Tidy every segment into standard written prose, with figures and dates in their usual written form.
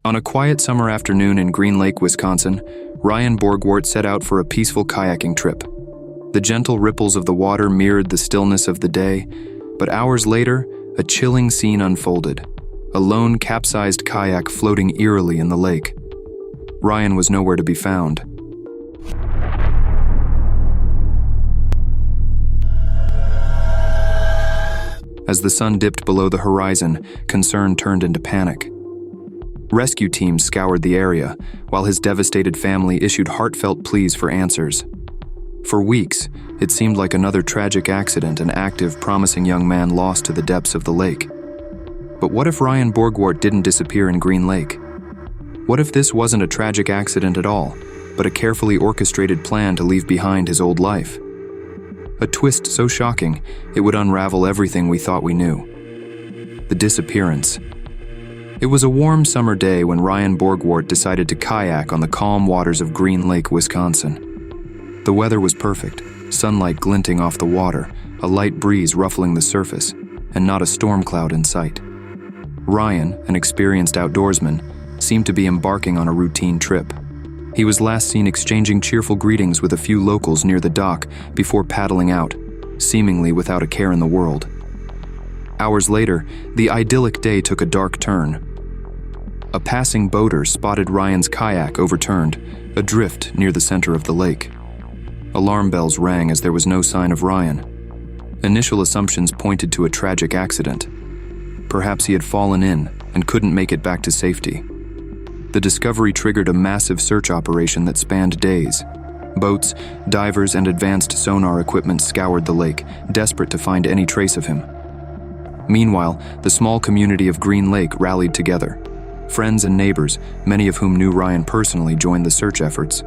On a quiet summer afternoon in Green Lake, Wisconsin, Ryan Borgwardt set out for a peaceful kayaking trip. The gentle ripples of the water mirrored the stillness of the day, but hours later, a chilling scene unfolded. A lone capsized kayak floating eerily in the lake. Ryan was nowhere to be found. As the sun dipped below the horizon, concern turned into panic. Rescue teams scoured the area, while his devastated family issued heartfelt pleas for answers. For weeks, it seemed like another tragic accident an active, promising young man lost to the depths of the lake. But what if Ryan Borgwardt didn't disappear in Green Lake? What if this wasn't a tragic accident at all, but a carefully orchestrated plan to leave behind his old life? A twist so shocking, it would unravel everything we thought we knew. The disappearance. It was a warm summer day when Ryan Borgwardt decided to kayak on the calm waters of Green Lake, Wisconsin. The weather was perfect, sunlight glinting off the water, a light breeze ruffling the surface, and not a storm cloud in sight. Ryan, an experienced outdoorsman, seemed to be embarking on a routine trip. He was last seen exchanging cheerful greetings with a few locals near the dock before paddling out, seemingly without a care in the world. Hours later, the idyllic day took a dark turn. A passing boater spotted Ryan's kayak overturned, adrift near the center of the lake. Alarm bells rang as there was no sign of Ryan. Initial assumptions pointed to a tragic accident. Perhaps he had fallen in and couldn't make it back to safety. The discovery triggered a massive search operation that spanned days. Boats, divers, and advanced sonar equipment scoured the lake, desperate to find any trace of him. Meanwhile, the small community of Green Lake rallied together. Friends and neighbors, many of whom knew Ryan personally, joined the search efforts.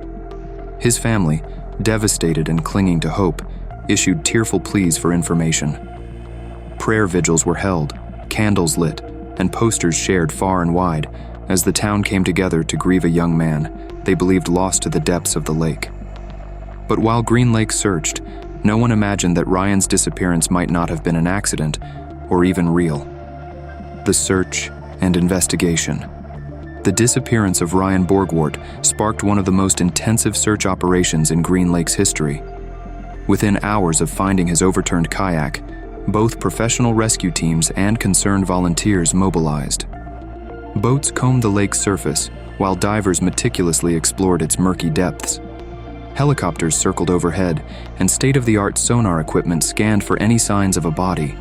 His family, devastated and clinging to hope, issued tearful pleas for information. Prayer vigils were held, candles lit, and posters shared far and wide as the town came together to grieve a young man they believed lost to the depths of the lake. But while Green Lake searched, no one imagined that Ryan's disappearance might not have been an accident or even real. The search and investigation. The disappearance of Ryan Borgwardt sparked one of the most intensive search operations in Green Lake's history. Within hours of finding his overturned kayak, both professional rescue teams and concerned volunteers mobilized. Boats combed the lake's surface, while divers meticulously explored its murky depths. Helicopters circled overhead, and state-of-the-art sonar equipment scanned for any signs of a body.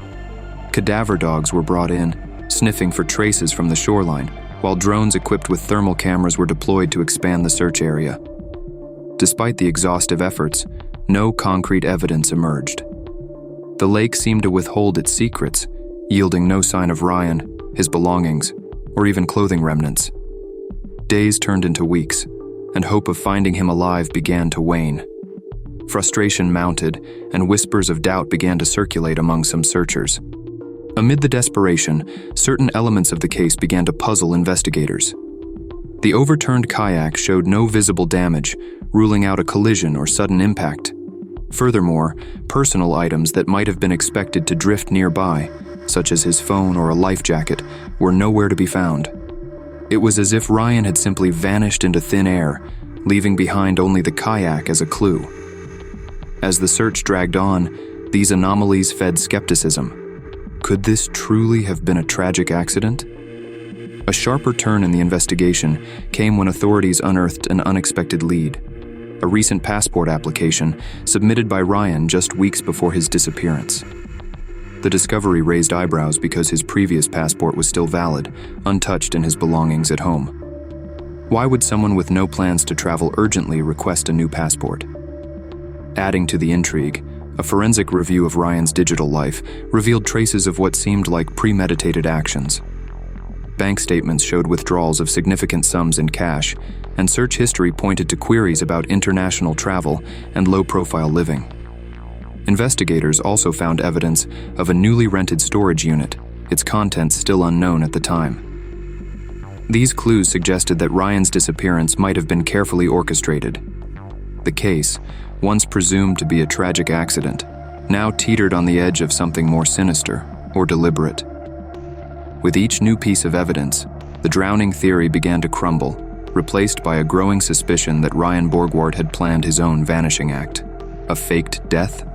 Cadaver dogs were brought in, sniffing for traces from the shoreline, while drones equipped with thermal cameras were deployed to expand the search area. Despite the exhaustive efforts, no concrete evidence emerged. The lake seemed to withhold its secrets, yielding no sign of Ryan, his belongings, or even clothing remnants. Days turned into weeks, and hope of finding him alive began to wane. Frustration mounted, and whispers of doubt began to circulate among some searchers. Amid the desperation, certain elements of the case began to puzzle investigators. The overturned kayak showed no visible damage, ruling out a collision or sudden impact. Furthermore, personal items that might have been expected to drift nearby, such as his phone or a life jacket, were nowhere to be found. It was as if Ryan had simply vanished into thin air, leaving behind only the kayak as a clue. As the search dragged on, these anomalies fed skepticism. Could this truly have been a tragic accident? A sharper turn in the investigation came when authorities unearthed an unexpected lead. A recent passport application submitted by Ryan just weeks before his disappearance. The discovery raised eyebrows because his previous passport was still valid, untouched in his belongings at home. Why would someone with no plans to travel urgently request a new passport? Adding to the intrigue, a forensic review of Ryan's digital life revealed traces of what seemed like premeditated actions. Bank statements showed withdrawals of significant sums in cash, and search history pointed to queries about international travel and low-profile living. Investigators also found evidence of a newly rented storage unit, its contents still unknown at the time. These clues suggested that Ryan's disappearance might have been carefully orchestrated. The case, once presumed to be a tragic accident, now teetered on the edge of something more sinister or deliberate. With each new piece of evidence, The drowning theory began to crumble, replaced by a growing suspicion that Ryan Borgwardt had planned his own vanishing act. A faked death?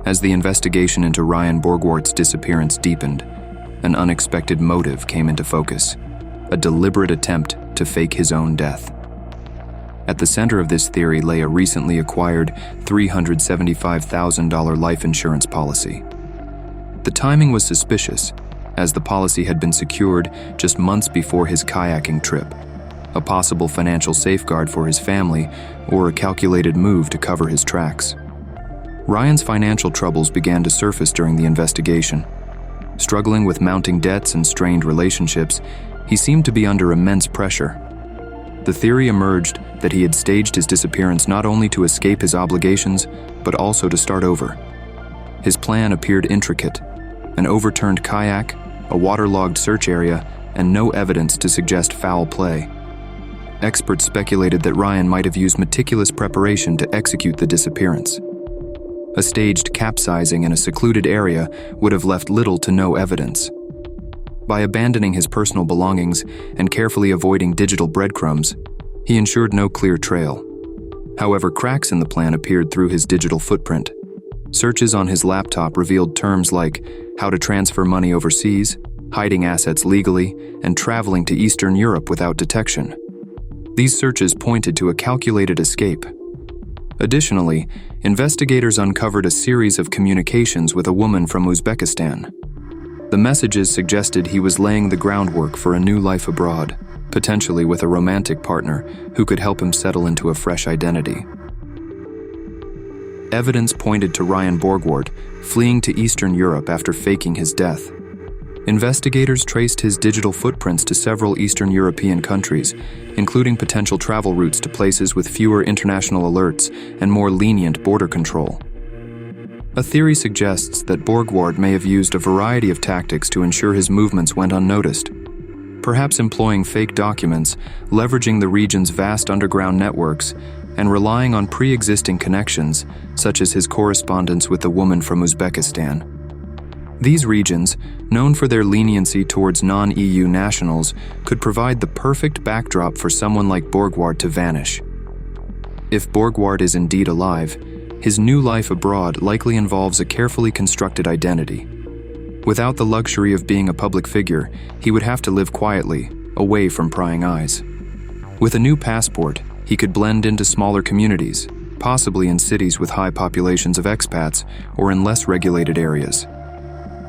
As the investigation into Ryan Borgwardt's disappearance deepened, an unexpected motive came into focus: a deliberate attempt to fake his own death. At the center of this theory lay a recently acquired $375,000 life insurance policy. The timing was suspicious, as the policy had been secured just months before his kayaking trip, a possible financial safeguard for his family or a calculated move to cover his tracks. Ryan's financial troubles began to surface during the investigation. Struggling with mounting debts and strained relationships, he seemed to be under immense pressure. The theory emerged that he had staged his disappearance not only to escape his obligations, but also to start over. His plan appeared intricate: an overturned kayak, a waterlogged search area, and no evidence to suggest foul play. Experts speculated that Ryan might have used meticulous preparation to execute the disappearance. A staged capsizing in a secluded area would have left little to no evidence. By abandoning his personal belongings and carefully avoiding digital breadcrumbs, he ensured no clear trail. However, cracks in the plan appeared through his digital footprint. Searches on his laptop revealed terms like how to transfer money overseas, hiding assets legally, and traveling to Eastern Europe without detection. These searches pointed to a calculated escape. Additionally, investigators uncovered a series of communications with a woman from Uzbekistan. The messages suggested he was laying the groundwork for a new life abroad, potentially with a romantic partner who could help him settle into a fresh identity. Evidence pointed to Ryan Borgwardt fleeing to Eastern Europe after faking his death. Investigators traced his digital footprints to several Eastern European countries, including potential travel routes to places with fewer international alerts and more lenient border control. A theory suggests that Borgwardt may have used a variety of tactics to ensure his movements went unnoticed, perhaps employing fake documents, leveraging the region's vast underground networks, and relying on pre-existing connections, such as his correspondence with the woman from Uzbekistan. These regions, known for their leniency towards non-EU nationals, could provide the perfect backdrop for someone like Borgwardt to vanish. If Borgwardt is indeed alive, his new life abroad likely involves a carefully constructed identity. Without the luxury of being a public figure, he would have to live quietly, away from prying eyes. With a new passport, he could blend into smaller communities, possibly in cities with high populations of expats or in less regulated areas.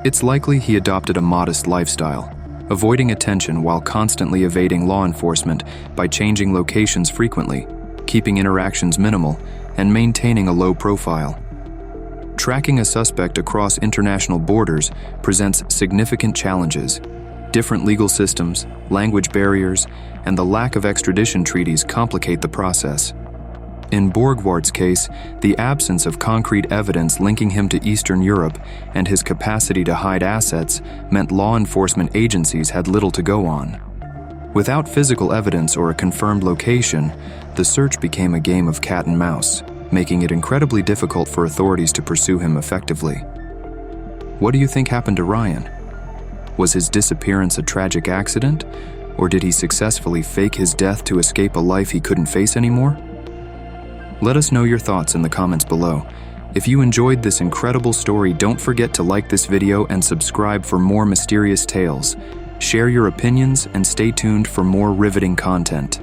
It's likely he adopted a modest lifestyle, avoiding attention while constantly evading law enforcement by changing locations frequently, keeping interactions minimal, and maintaining a low profile. Tracking a suspect across international borders presents significant challenges. Different legal systems, language barriers, and the lack of extradition treaties complicate the process. In Borgwardt's case, the absence of concrete evidence linking him to Eastern Europe and his capacity to hide assets meant law enforcement agencies had little to go on. Without physical evidence or a confirmed location, the search became a game of cat and mouse, making it incredibly difficult for authorities to pursue him effectively. What do you think happened to Ryan? Was his disappearance a tragic accident, or did he successfully fake his death to escape a life he couldn't face anymore? Let us know your thoughts in the comments below. If you enjoyed this incredible story, don't forget to like this video and subscribe for more mysterious tales. Share your opinions and stay tuned for more riveting content.